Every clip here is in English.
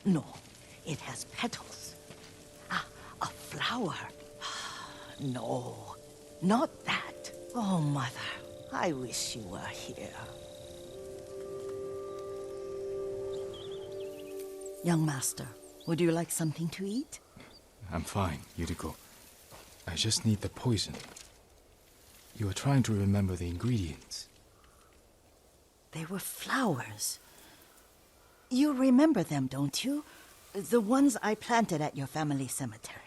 No, it has petals. Ah, a flower. No, not that. Oh, Mother, I wish you were here. Young master, would you like something to eat? I'm fine, Yuriko. I just need the poison. You are trying to remember the ingredients. They were flowers. You remember them, don't you? The ones I planted at your family cemetery.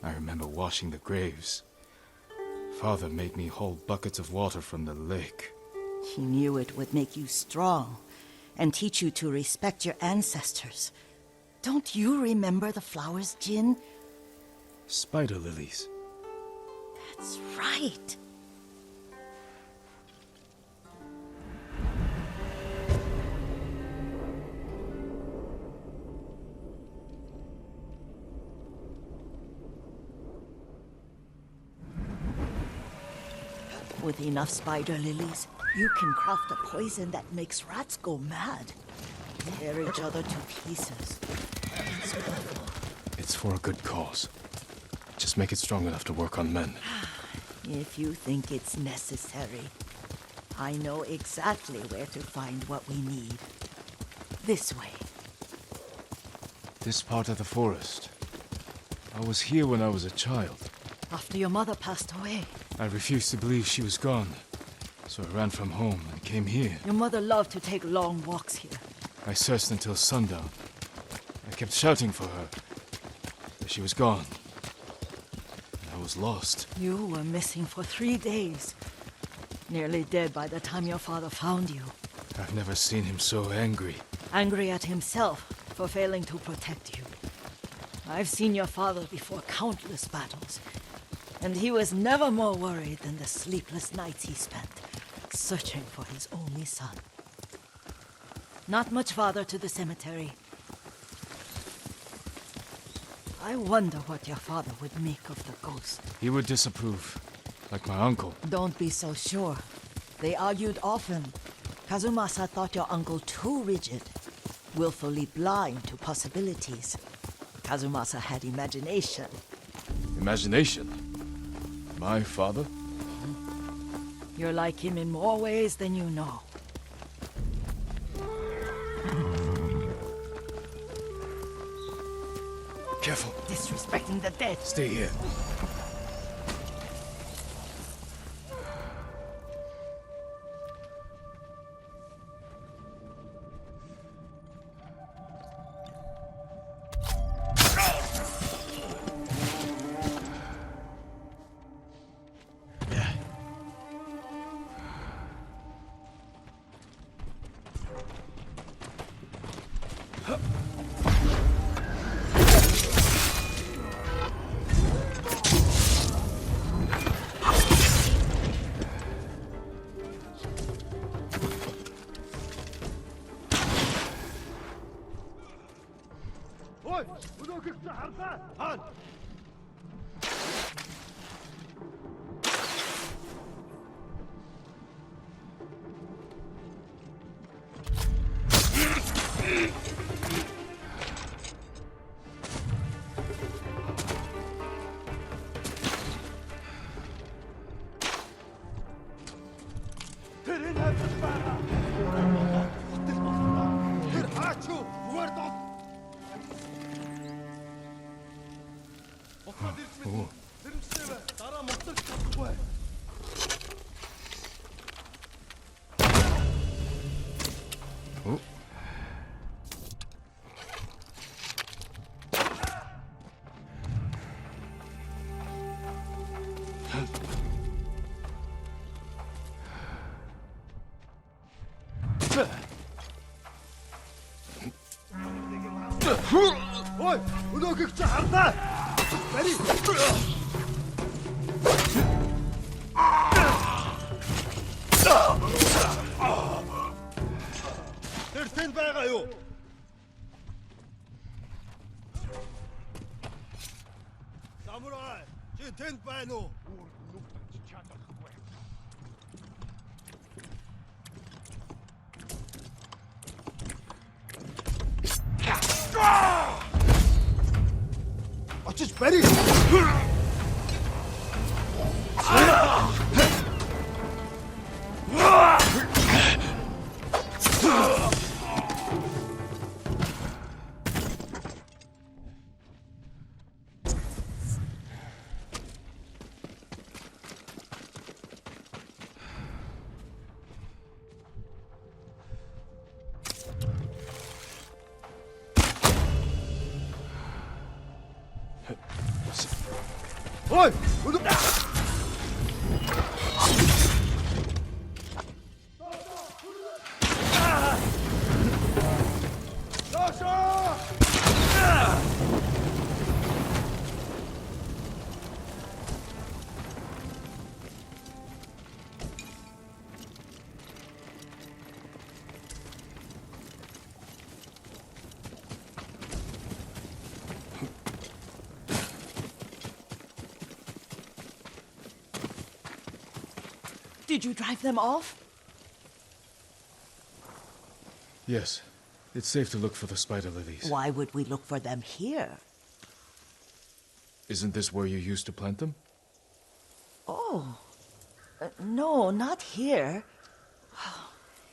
I remember washing the graves. Father made me hold buckets of water from the lake. He knew it would make you strong and teach you to respect your ancestors. Don't you remember the flowers, Jin? Spider lilies. That's right. With enough spider lilies, you can craft a poison that makes rats go mad. Tear each other to pieces. It's awful. It's for a good cause. Just make it strong enough to work on men. If you think it's necessary, I know exactly where to find what we need. This way. This part of the forest. I was here when I was a child. After your mother passed away. I refused to believe she was gone. So I ran from home and came here. Your mother loved to take long walks here. I searched until sundown. I kept shouting for her. But she was gone. And I was lost. You were missing for 3 days. Nearly dead by the time your father found you. I've never seen him so angry. Angry at himself for failing to protect you. I've seen your father before countless battles. And he was never more worried than the sleepless nights he spent searching for his only son. Not much farther to the cemetery. I wonder what your father would make of the ghost. He would disapprove, like my uncle. Don't be so sure. They argued often. Kazumasa thought your uncle too rigid, willfully blind to possibilities. Kazumasa had imagination. Imagination? My father? You're like him in more ways than you know. Careful. Disrespecting the dead. Stay here. Ой, өнөөгч хардаа. Бари. Тэр тэнд байгаа юу? Самурай, чи тэнд байна уу? Just Betty! Oi! Did you drive them off? Yes. It's safe to look for the spider lilies. Why would we look for them here? Isn't this where you used to plant them? Oh. No, not here.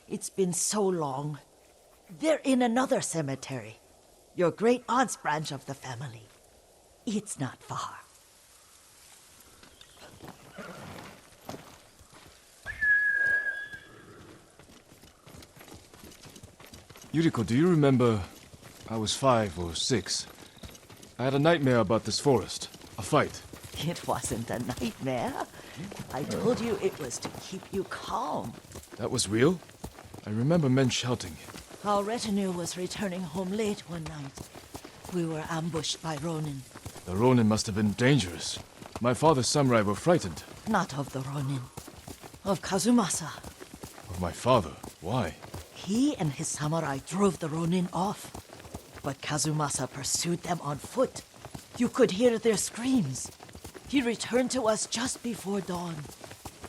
It's been so long. They're in another cemetery. Your great-aunt's branch of the family. It's not far. Yuriko, do you remember? I was 5 or 6. I had a nightmare about this forest. A fight. It wasn't a nightmare. I told you it was to keep you calm. That was real? I remember men shouting. Our retinue was returning home late one night. We were ambushed by Ronin. The Ronin must have been dangerous. My father's samurai were frightened. Not of the Ronin. Of Kazumasa. Of my father? Why? He and his samurai drove the Ronin off. But Kazumasa pursued them on foot. You could hear their screams. He returned to us just before dawn,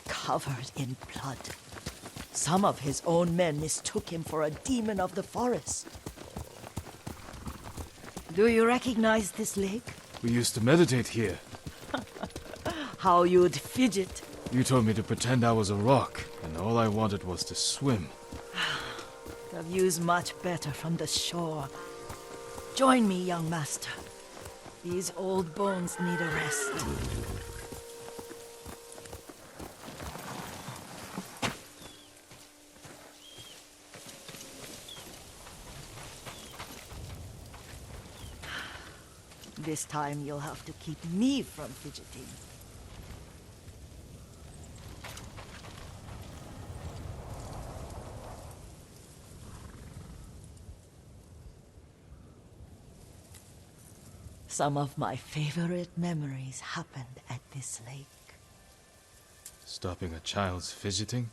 covered in blood. Some of his own men mistook him for a demon of the forest. Do you recognize this lake? We used to meditate here. How you'd fidget. You told me to pretend I was a rock, and all I wanted was to swim. The view's much better from the shore. Join me, young master. These old bones need a rest. This time you'll have to keep me from fidgeting. Some of my favorite memories happened at this lake. Stopping a child's fidgeting?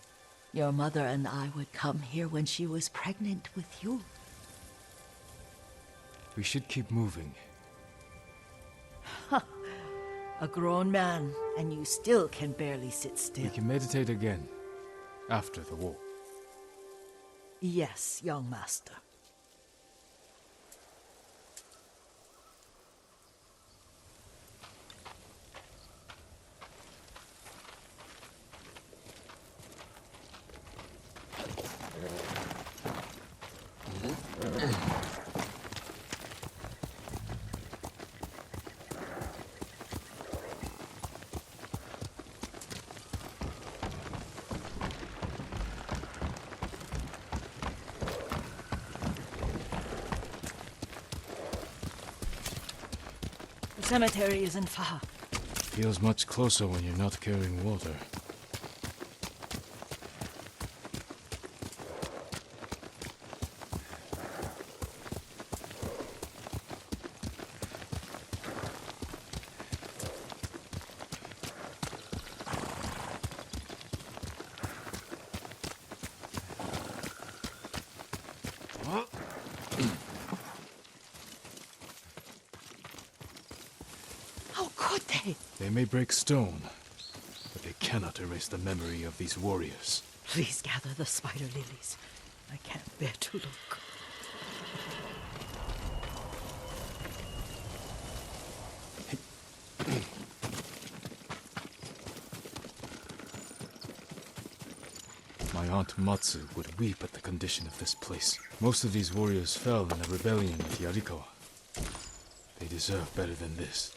Your mother and I would come here when she was pregnant with you. We should keep moving. A grown man, and you still can barely sit still. We can meditate again. After the war. Yes, young master. The cemetery isn't far. Feels much closer when you're not carrying water. How could they? They may break stone, but they cannot erase the memory of these warriors. Please gather the spider lilies. I can't bear to look. My aunt Matsu would weep at the condition of this place. Most of these warriors fell in a rebellion with Yarikawa. They deserve better than this.